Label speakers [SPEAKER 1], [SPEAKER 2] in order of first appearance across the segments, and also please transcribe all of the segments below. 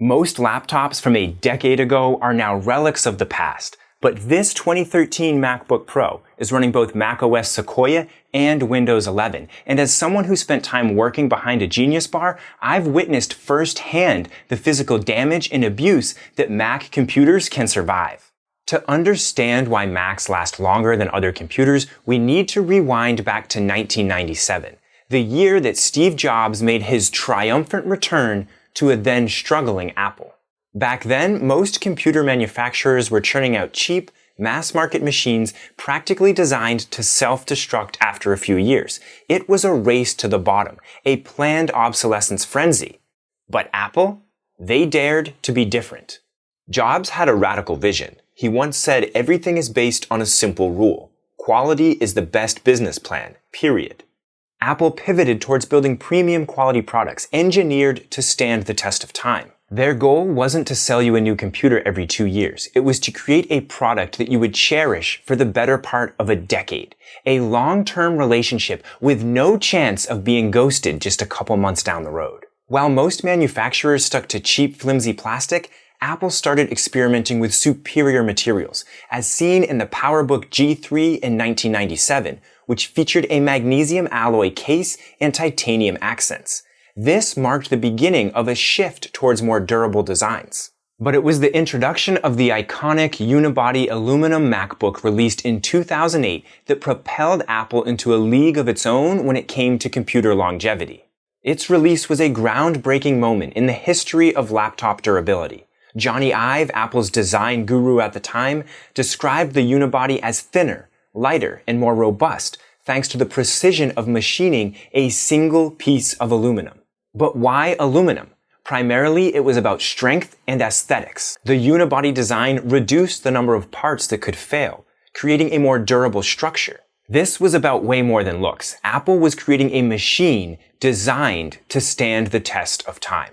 [SPEAKER 1] Most laptops from a decade ago are now relics of the past, but this 2013 MacBook Pro is running both macOS Sequoia and Windows 11. And as someone who spent time working behind a Genius Bar, I've witnessed firsthand the physical damage and abuse that Mac computers can survive. To understand why Macs last longer than other computers, we need to rewind back to 1997, the year that Steve Jobs made his triumphant return to a then struggling Apple. Back then, most computer manufacturers were churning out cheap, mass-market machines practically designed to self-destruct after a few years. It was a race to the bottom, a planned obsolescence frenzy. But Apple? They dared to be different. Jobs had a radical vision. He once said everything is based on a simple rule. Quality is the best business plan, period. Apple pivoted towards building premium quality products engineered to stand the test of time. Their goal wasn't to sell you a new computer every 2 years. It was to create a product that you would cherish for the better part of a decade. A long-term relationship with no chance of being ghosted just a couple months down the road. While most manufacturers stuck to cheap, flimsy plastic, Apple started experimenting with superior materials, as seen in the PowerBook G3 in 1997, which featured a magnesium alloy case and titanium accents. This marked the beginning of a shift towards more durable designs. But it was the introduction of the iconic Unibody aluminum MacBook released in 2008 that propelled Apple into a league of its own when it came to computer longevity. Its release was a groundbreaking moment in the history of laptop durability. Johnny Ive, Apple's design guru at the time, described the Unibody as thinner, lighter, and more robust, thanks to the precision of machining a single piece of aluminum. But why aluminum? Primarily, it was about strength and aesthetics. The Unibody design reduced the number of parts that could fail, creating a more durable structure. This was about way more than looks. Apple was creating a machine designed to stand the test of time.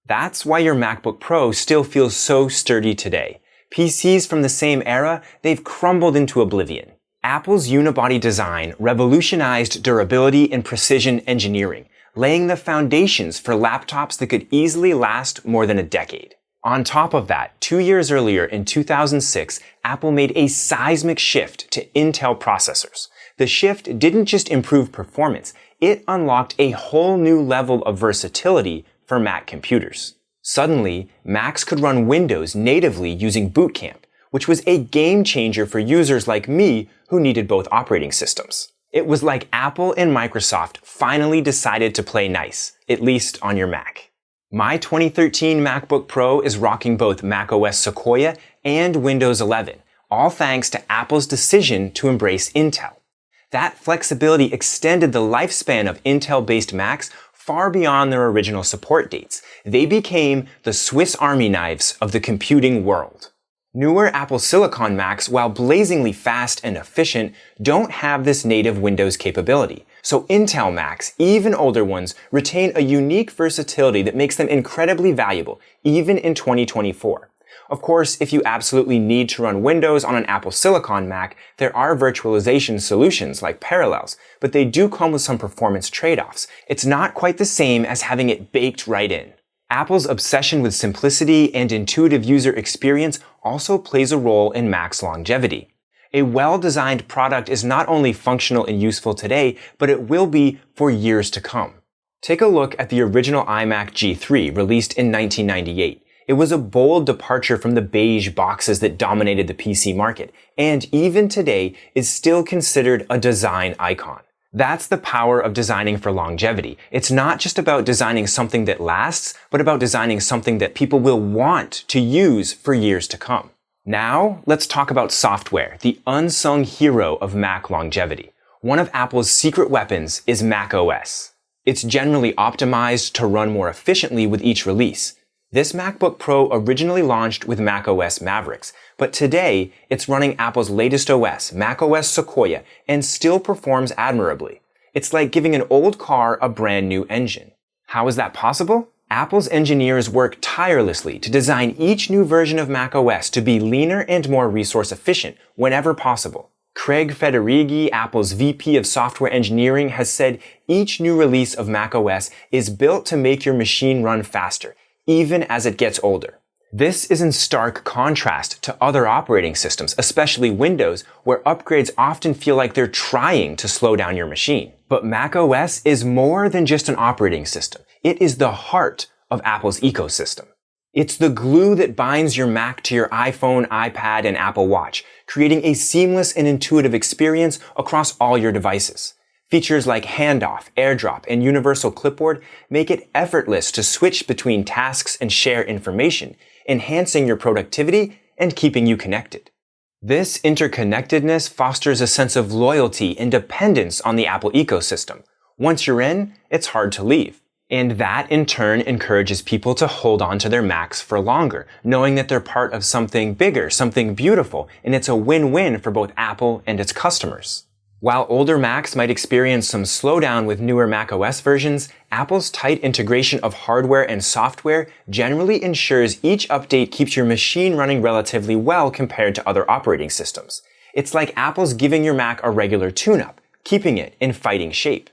[SPEAKER 1] That's why your MacBook Pro still feels so sturdy today. PCs from the same era, they've crumbled into oblivion. Apple's Unibody design revolutionized durability and precision engineering, laying the foundations for laptops that could easily last more than a decade. On top of that, 2 years earlier in 2006, Apple made a seismic shift to Intel processors. The shift didn't just improve performance, it unlocked a whole new level of versatility for Mac computers. Suddenly, Macs could run Windows natively using Boot Camp, which was a game changer for users like me who needed both operating systems. It was like Apple and Microsoft finally decided to play nice, at least on your Mac. My 2013 MacBook Pro is rocking both macOS Sequoia and Windows 11, all thanks to Apple's decision to embrace Intel. That flexibility extended the lifespan of Intel-based Macs far beyond their original support dates. They became the Swiss Army knives of the computing world. Newer Apple Silicon Macs, while blazingly fast and efficient, don't have this native Windows capability. So Intel Macs, even older ones, retain a unique versatility that makes them incredibly valuable, even in 2024. Of course, if you absolutely need to run Windows on an Apple Silicon Mac, there are virtualization solutions like Parallels, but they do come with some performance trade-offs. It's not quite the same as having it baked right in. Apple's obsession with simplicity and intuitive user experience also plays a role in Mac's longevity. A well-designed product is not only functional and useful today, but it will be for years to come. Take a look at the original iMac G3 released in 1998. It was a bold departure from the beige boxes that dominated the PC market, and even today is still considered a design icon. That's the power of designing for longevity. It's not just about designing something that lasts, but about designing something that people will want to use for years to come. Now, let's talk about software, the unsung hero of Mac longevity. One of Apple's secret weapons is macOS. It's generally optimized to run more efficiently with each release. This MacBook Pro originally launched with macOS Mavericks, but today it's running Apple's latest OS, macOS Sequoia, and still performs admirably. It's like giving an old car a brand new engine. How is that possible? Apple's engineers work tirelessly to design each new version of macOS to be leaner and more resource efficient whenever possible. Craig Federighi, Apple's VP of Software Engineering, has said each new release of macOS is built to make your machine run faster, even as it gets older. This is in stark contrast to other operating systems, especially Windows, where upgrades often feel like they're trying to slow down your machine. But macOS is more than just an operating system. It is the heart of Apple's ecosystem. It's the glue that binds your Mac to your iPhone, iPad, and Apple Watch, creating a seamless and intuitive experience across all your devices. Features like handoff, AirDrop, and universal clipboard make it effortless to switch between tasks and share information, enhancing your productivity and keeping you connected. This interconnectedness fosters a sense of loyalty and dependence on the Apple ecosystem. Once you're in, it's hard to leave. And that, in turn, encourages people to hold on to their Macs for longer, knowing that they're part of something bigger, something beautiful, and it's a win-win for both Apple and its customers. While older Macs might experience some slowdown with newer macOS versions, Apple's tight integration of hardware and software generally ensures each update keeps your machine running relatively well compared to other operating systems. It's like Apple's giving your Mac a regular tune-up, keeping it in fighting shape.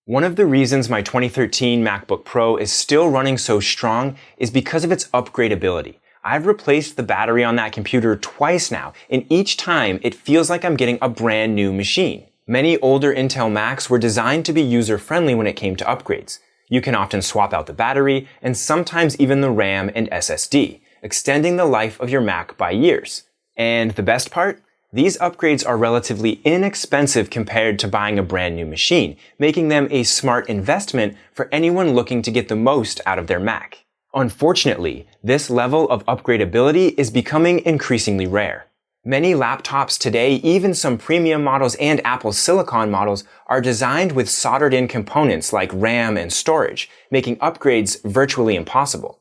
[SPEAKER 1] One of the reasons my 2013 MacBook Pro is still running so strong is because of its upgradability. I've replaced the battery on that computer twice now, and each time it feels like I'm getting a brand new machine. Many older Intel Macs were designed to be user-friendly when it came to upgrades. You can often swap out the battery, and sometimes even the RAM and SSD, extending the life of your Mac by years. And the best part? These upgrades are relatively inexpensive compared to buying a brand new machine, making them a smart investment for anyone looking to get the most out of their Mac. Unfortunately, this level of upgradability is becoming increasingly rare. Many laptops today, even some premium models and Apple Silicon models, are designed with soldered-in components like RAM and storage, making upgrades virtually impossible.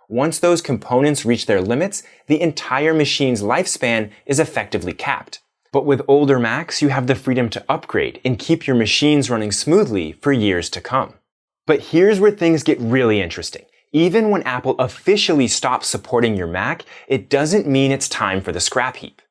[SPEAKER 1] Once those components reach their limits, the entire machine's lifespan is effectively capped. But with older Macs, you have the freedom to upgrade and keep your machines running smoothly for years to come. But here's where things get really interesting. Even when Apple officially stops supporting your Mac, it doesn't mean it's time for the scrap heap.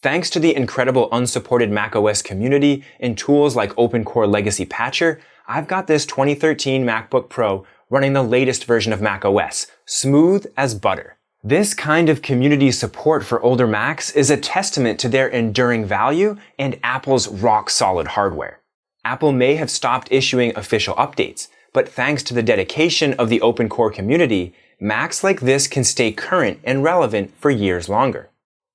[SPEAKER 1] Thanks to the incredible unsupported macOS community and tools like OpenCore Legacy Patcher, I've got this 2013 MacBook Pro running the latest version of macOS, smooth as butter. This kind of community support for older Macs is a testament to their enduring value and Apple's rock-solid hardware. Apple may have stopped issuing official updates, but thanks to the dedication of the OpenCore community, Macs like this can stay current and relevant for years longer.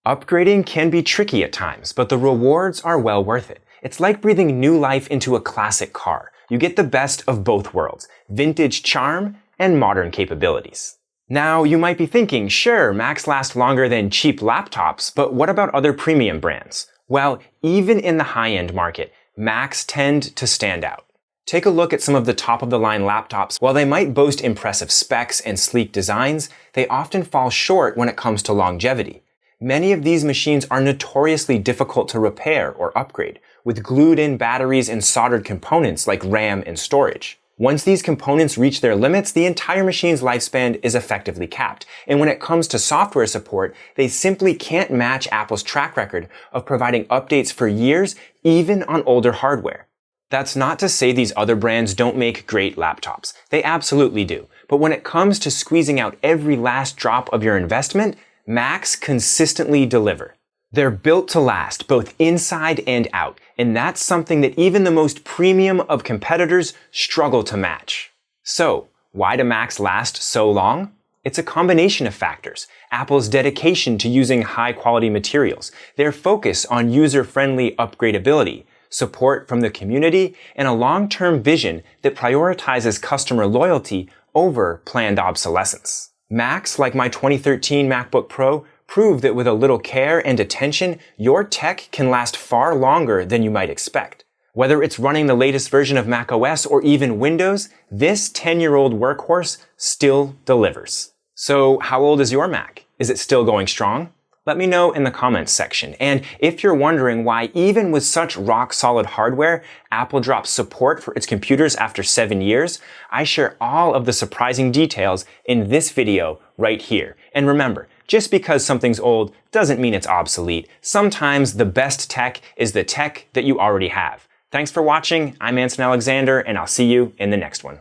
[SPEAKER 1] Upgrading can be tricky at times, but the rewards are well worth it. It's like breathing new life into a classic car. You get the best of both worlds, vintage charm and modern capabilities. Now, you might be thinking, sure, Macs last longer than cheap laptops, but what about other premium brands? Well, even in the high-end market, Macs tend to stand out. Take a look at some of the top-of-the-line laptops. While they might boast impressive specs and sleek designs, they often fall short when it comes to longevity. Many of these machines are notoriously difficult to repair or upgrade, with glued-in batteries and soldered components like RAM and storage. Once these components reach their limits, the entire machine's lifespan is effectively capped. And when it comes to software support, they simply can't match Apple's track record of providing updates for years, even on older hardware. That's not to say these other brands don't make great laptops. They absolutely do. But when it comes to squeezing out every last drop of your investment, Macs consistently deliver. They're built to last, both inside and out, and that's something that even the most premium of competitors struggle to match. So, why do Macs last so long? It's a combination of factors. Apple's dedication to using high-quality materials, their focus on user-friendly upgradability, support from the community, and a long-term vision that prioritizes customer loyalty over planned obsolescence. Macs, like my 2013 MacBook Pro, prove that with a little care and attention, your tech can last far longer than you might expect. Whether it's running the latest version of macOS or even Windows, this 10-year-old workhorse still delivers. So, how old is your Mac? Is it still going strong? Let me know in the comments section. And if you're wondering why even with such rock-solid hardware, Apple drops support for its computers after 7 years, I share all of the surprising details in this video right here. And remember, just because something's old doesn't mean it's obsolete. Sometimes the best tech is the tech that you already have. Thanks for watching. I'm Anson Alexander, and I'll see you in the next one.